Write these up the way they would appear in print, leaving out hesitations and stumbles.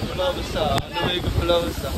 Pulau besar, underway ke pulau besar.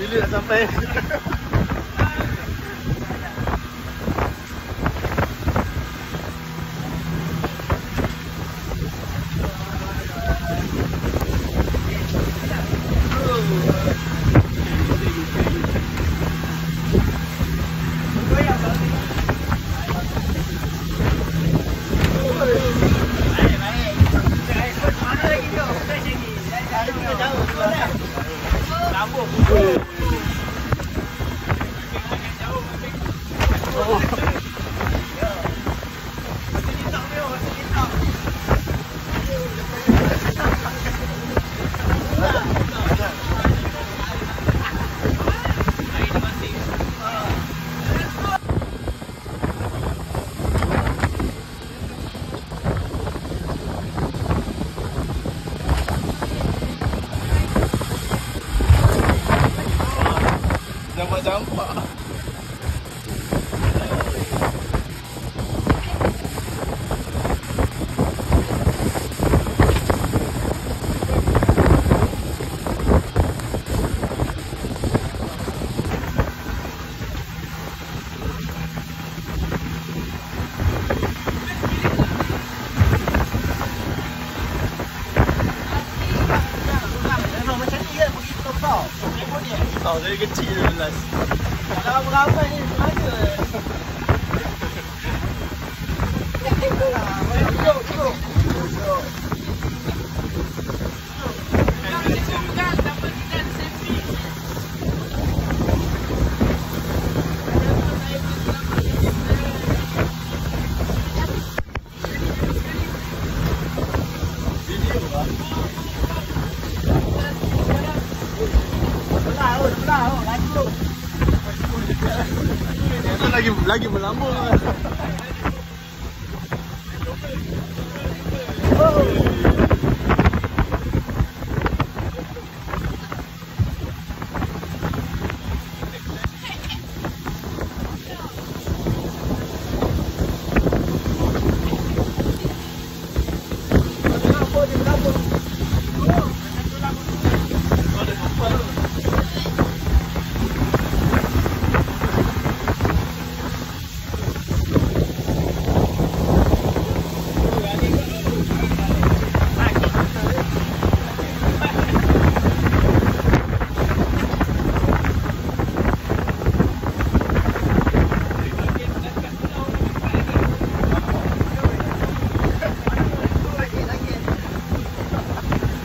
Bila nak sampai? Jampak. Tahu dari kecil je belas. Kalau ramai ni mana? Duduk. Lagi melambung.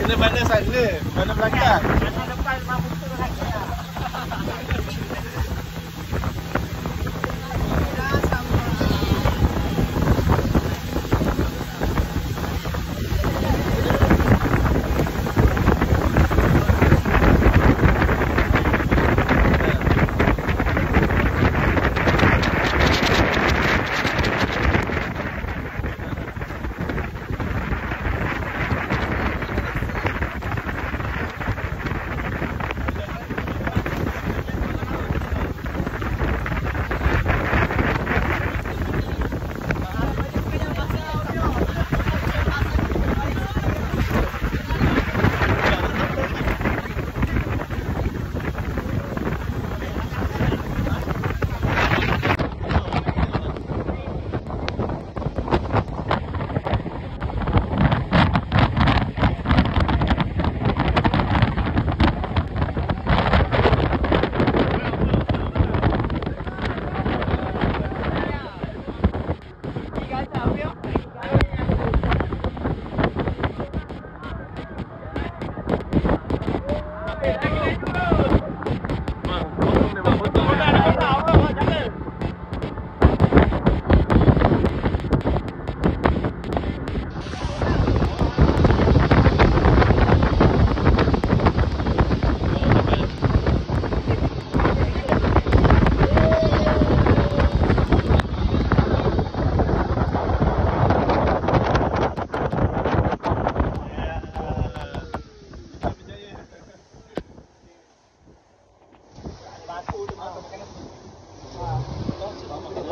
Kena mana sana? Mana belakang? Mana depan memang betul lagi lah. Dah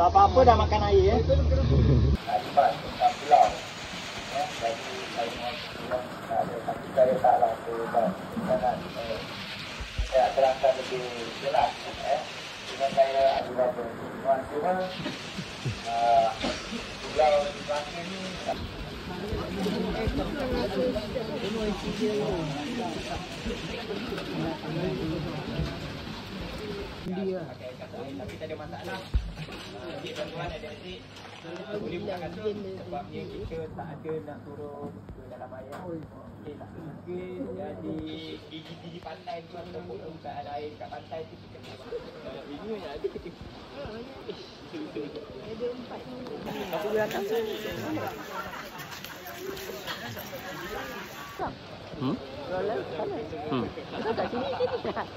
Kalau apa-apa dah makan air ya. Lipat tentang pulau. Ya, bagi saya mohon ada satu cara tak lah jangan saya terangkan lebih jelas dengan saya adalah berhubungan cuma pulau di Bangka ni tapi tak ada masalah. Tuan-tuan adik-adik boleh buka kata sebabnya kita tak ada nak turun ke dalam air. Okey tak mungkin jadi gigi pantai tu ataupun permukaan air kat pantai tu kita ini yang ada kita. Ada 4 ni. Aku di atas tu. Roller panas. Kat sini tak.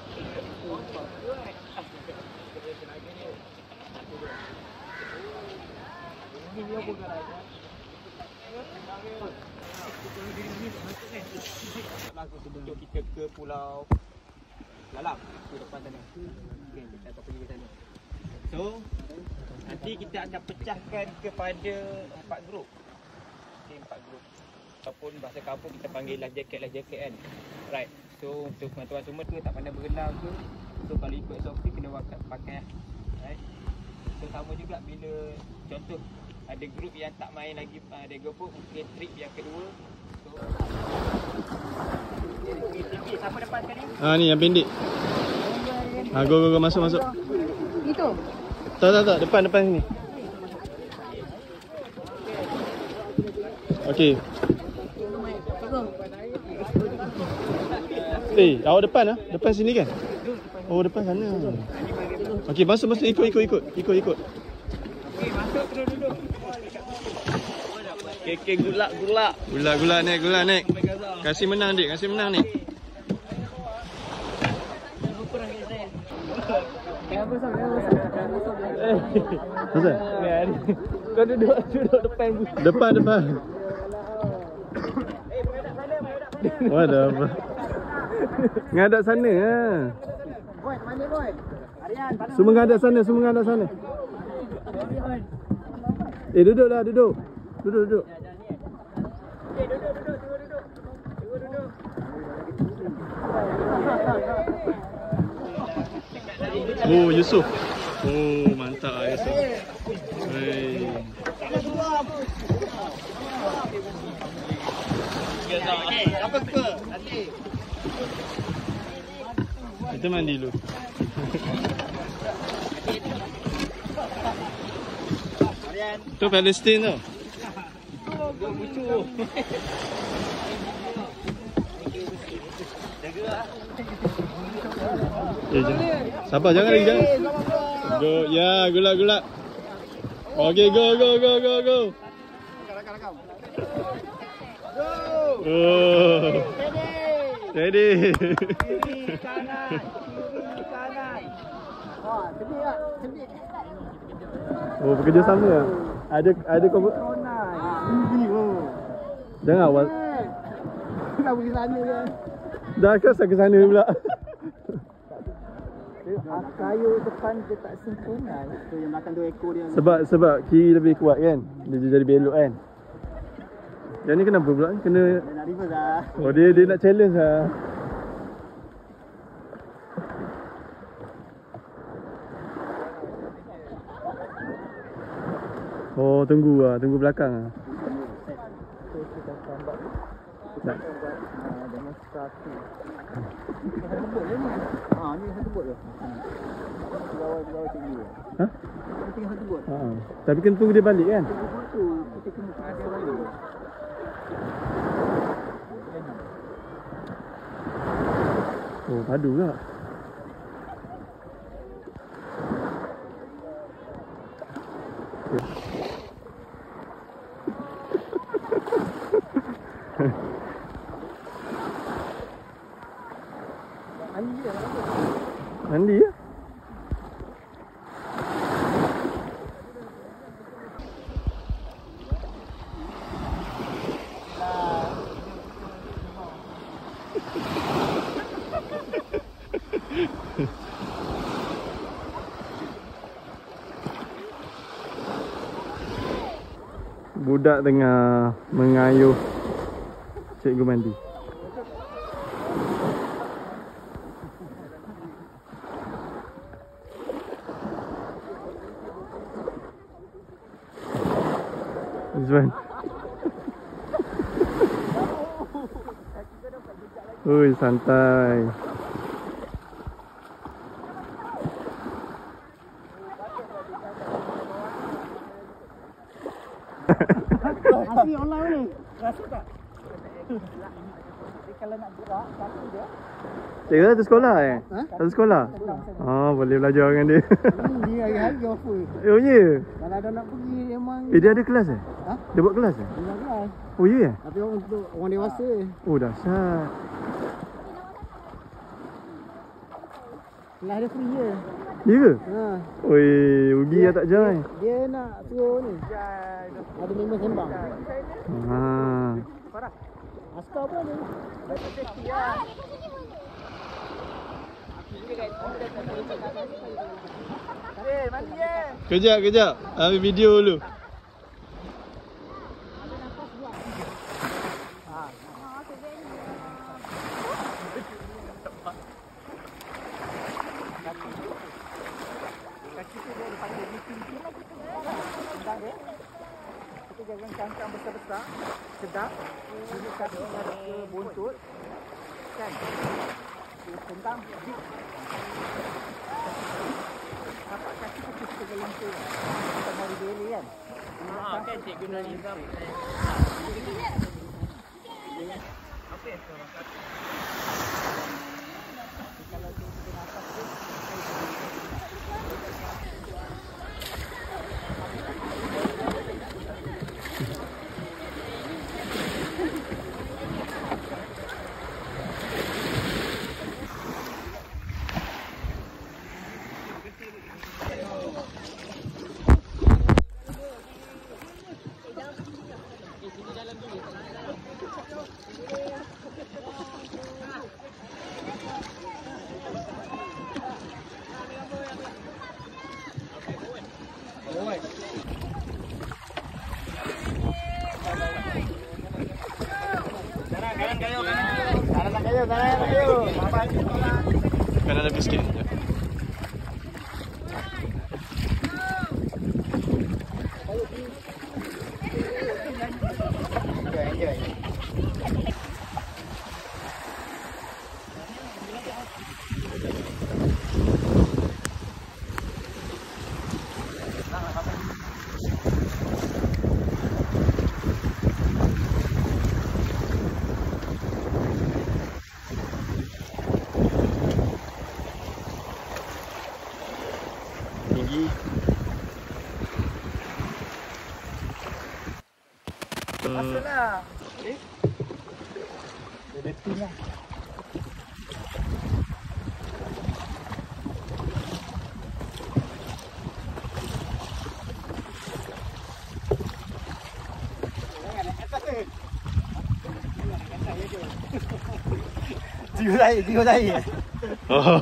Lagu sebelum kita ke Pulau Lalam ke depan sana. Okey, kita akan pergi ke sana. So, nanti kita akan pecahkan kepada 4 grup. Okey, 4 grup. Ataupun bahasa kampung kita panggil life jacket kan. Right. So, untuk tuan-tuan semua tu tak pandai berenang ke, so kalau ikut SOP kena pakai. Right. So, sama juga bila contoh ada grup yang tak main lagi Dego Pop, mungkin trip yang kedua. So siapa depan sekali? Ni yang pendek. Go masuk. Itu. Tak depan sini. Okey. Awak depan ah? Depan sini kan? Oh, depan sana. Okey, masuk ikut. Okey, masuk terus duduk. Kek gulak. Gulak nek. Kasih menang dik. Kenapa? Kau duduk depan bus. Depan. Waduh apa? Ngadap sana ah. Boy, mana boy? Aryan, mana? Semua ngadap sana. Duduklah. Duduk. Duduk. Oh, Yusuf. Oh, mantap Yusuf. Hei. Apa ke? Nanti. Kita mandi dulu. Tu Palestin tu. Sabar, jangan lagi. Go, ya, gulak. Okey, go. Oh. Ready. Kiri kanan. Cebik. Oh, bekerja sama ah. Ada kau jangan awal. Nak pergi sana je. Dah ke sana pula. Kayu depan dia tak sempurna. Tu yang makan 2 ekor dia. Sebab kiri lebih kuat kan. Dia jadi belok kan. Yang ni kenapa pula? Kena Nak reverse dah. oh dia nak challenge lah. Oh, tunggu belakang ah. Tak. Demonstrasi. Satu bot je ni. Ni satu bot je. Bawah tinggi. Ha? Tinggal satu bot. Tapi kena tunggu dia balik kan? Tu kita kena ada balik. Oh, padu lah. Mandi ya? budak tengah mengayuh cikgu mandi. Izwan. Ui, santai. Asli online ni. Rasa tak? Jadi kalau nak gerak, kaki dia. Cikgu satu sekolah eh? Ha? Satu sekolah? Oh, boleh belajar dengan dia. Dia hari-hari offer. Oh, ya? Kalau ada nak pergi memang. Dia ada kelas eh? Ha? Dia buat kelas eh? Dia kelas. Oh, ya? Tapi untuk orang dewasa. Oh, dahsyat. Kelas dia free je. Ya ke? Ha. Oi, rugi lah tak join. Dia nak suruh ni. Ada member sembang. Ha. Askar pun ada. Kejap. Ambil video dulu. Kaki tu dia dipanggil meeting lah kita tentang dia. Kita jangan cangkang besar-besar, sedap. Ini kaki ada buntut. Kan? Tentang big. Tapak kaki tu kita jalan tu. Kita mari beli kan. Kan cikgu Nizam. Apa yang kau masak? Kalau kita masak tu Kan ada biscuit. Tinggi. masuklah. Dia ting lah. Jiwa saya. Oh.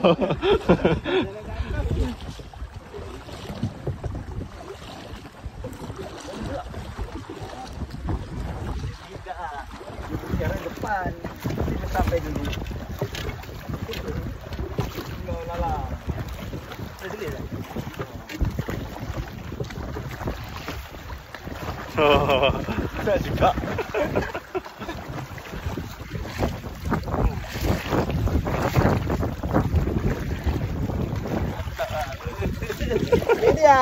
Jalan depan. Kita sampai dulu. Lala. Boleh tak? Oh. Tak juga. Ini dia.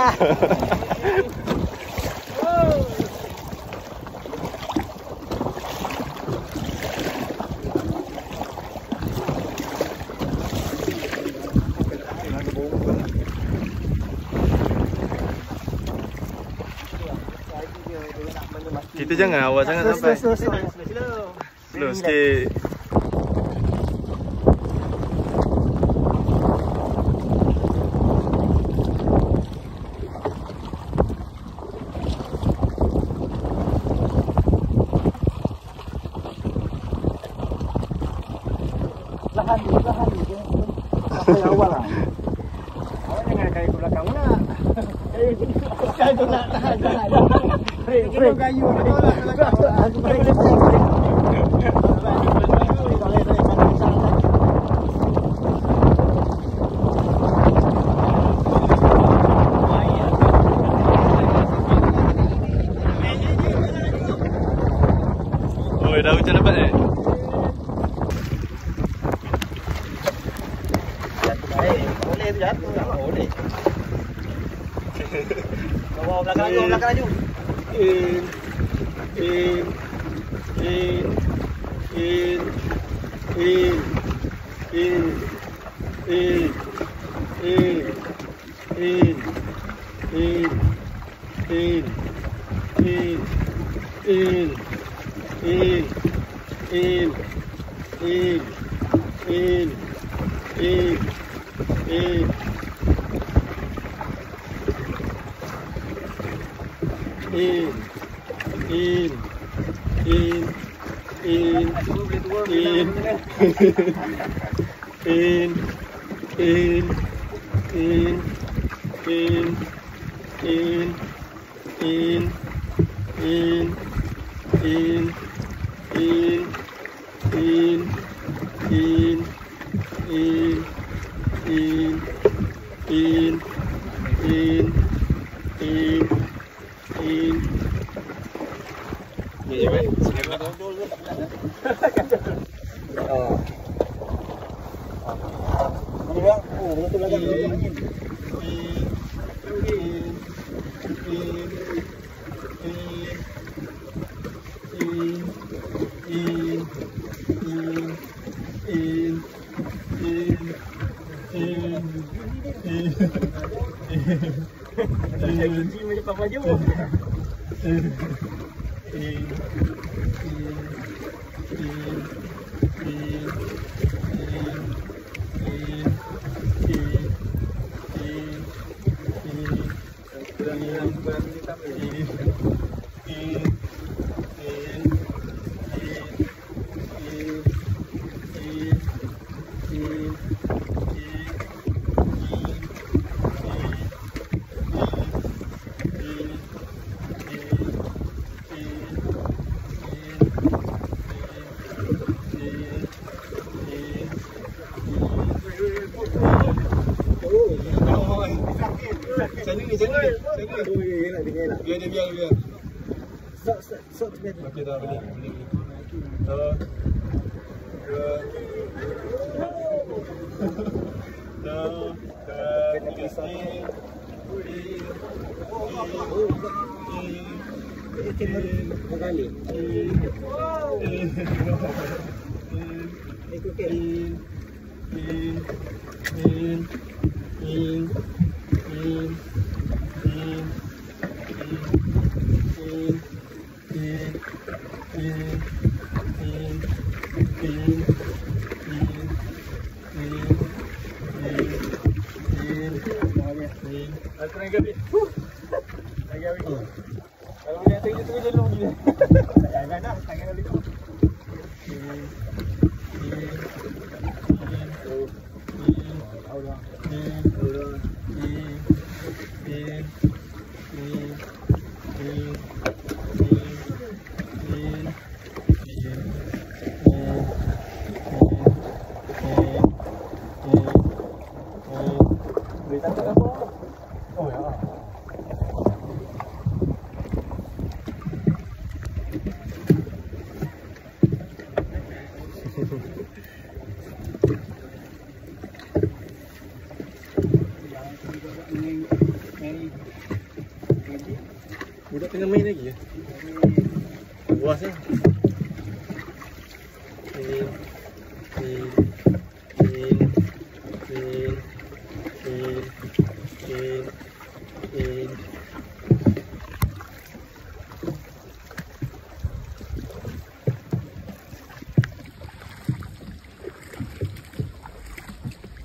Kita jangan awal sangat sampai. Slow sikit. Lahan ni. Sampai awal lah. Awak jangan kaya ke belakang pula. Kaya tu nak tahan. break. Kayu aku break. Oh, dah hujan lebat eh? Boleh tu jatuh tak? Boleh. Bawa belakang laju. In. Biar. Sok biar. Okey dah boleh. Budak tengah main lagi ya? Puas lah.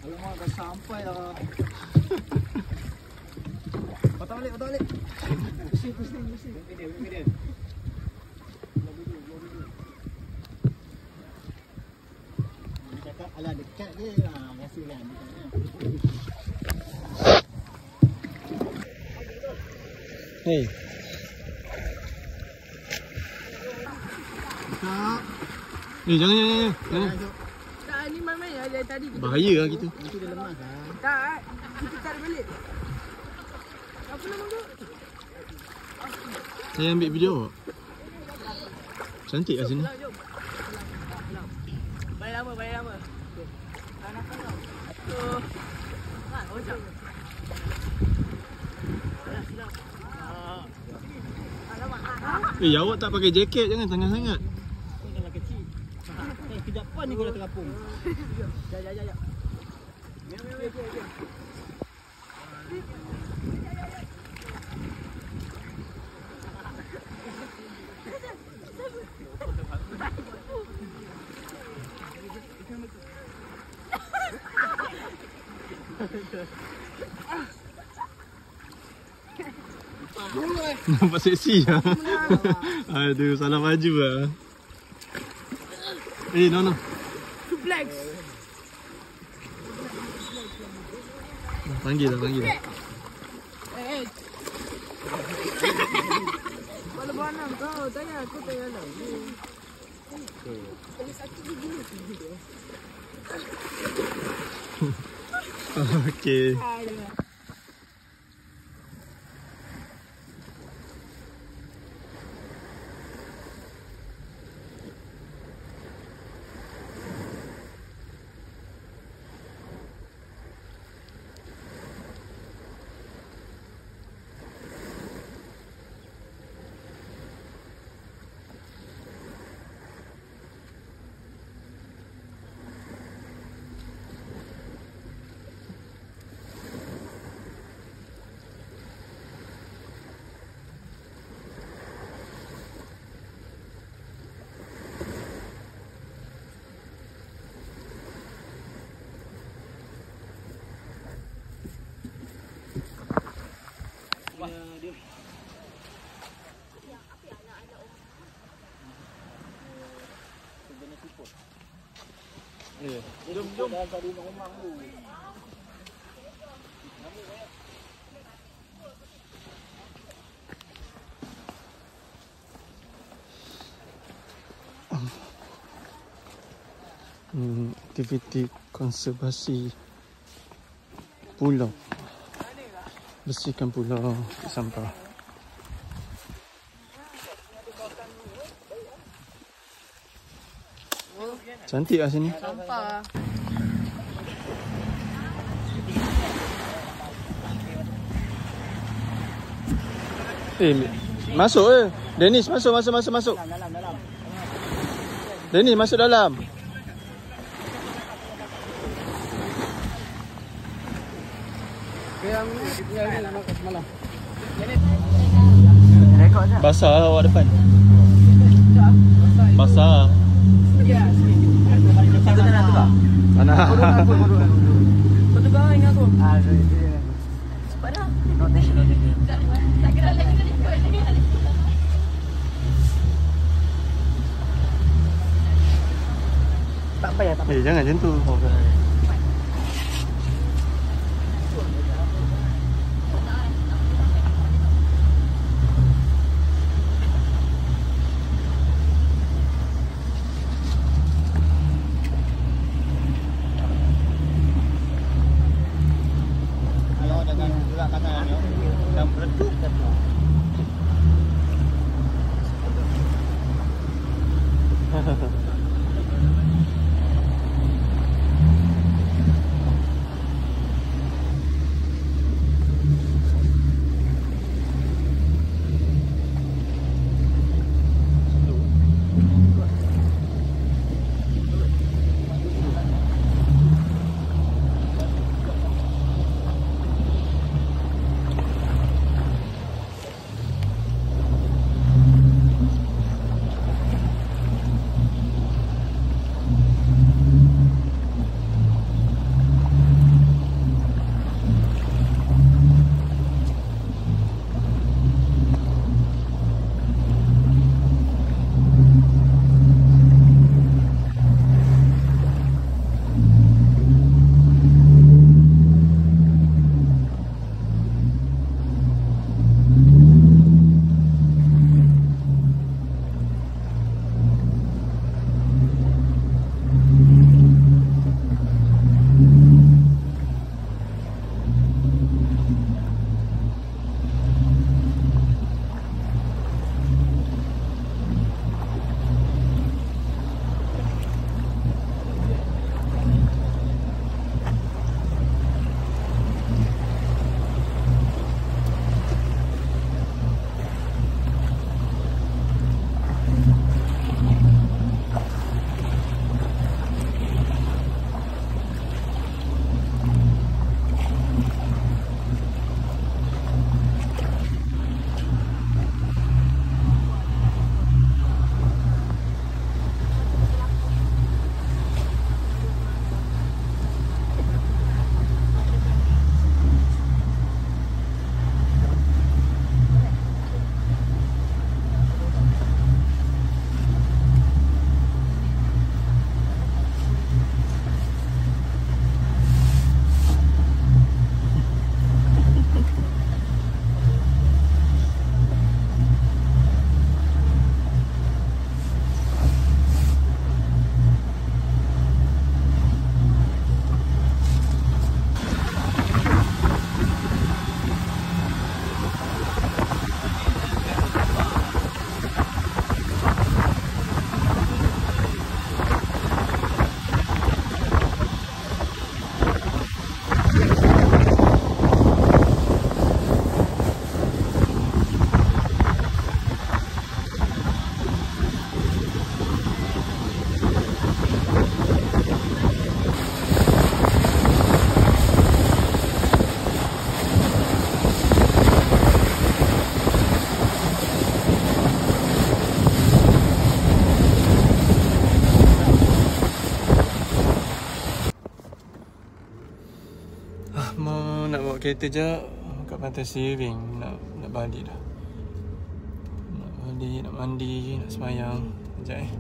Alamak, dah sampai lah. Patah balik. Pusing. Video. Dia cakap, alah dekat je lah. Biasa kan. Hey. Jangan. Tak, ni main-main lah dari tadi. Bahaya lah gitu. Nanti dia lemas lah. Tak, kita tarik balik. Apa nama tu? Saya ambil video. Cantik lah sini. Jom. Bayar lama. Ojak. Awak tak pakai jaket, jangan tangan sangat. Kau jangan kecil. Kejap pun ni kau dah terapung. Ya. Nampak seksi lah. Aduh, salah baju lah. No. Suplex. Panggil dah. Kalau banam kau, tanya aku tanya lah. Okey. Jom. Dah tadi rumah tu. Aktiviti konservasi pulau. Bersihkan pulau sampah. Cantik lah sini. Sampah. Masuk ke? Dennis, masuk. Dalam. Dennis, masuk dalam. Yang ni makan semalam. Basah lah awak depan. Basah. Kita nak tukar. Mana? Kau tukar dengan aku. Cepat dah. Notation. Tak kira lagi. Tak payah. Jangan macam tu. kereta je kat Pantai Siring. Nak balik dah. Nak balik, nak mandi, nak semayang. Sekejap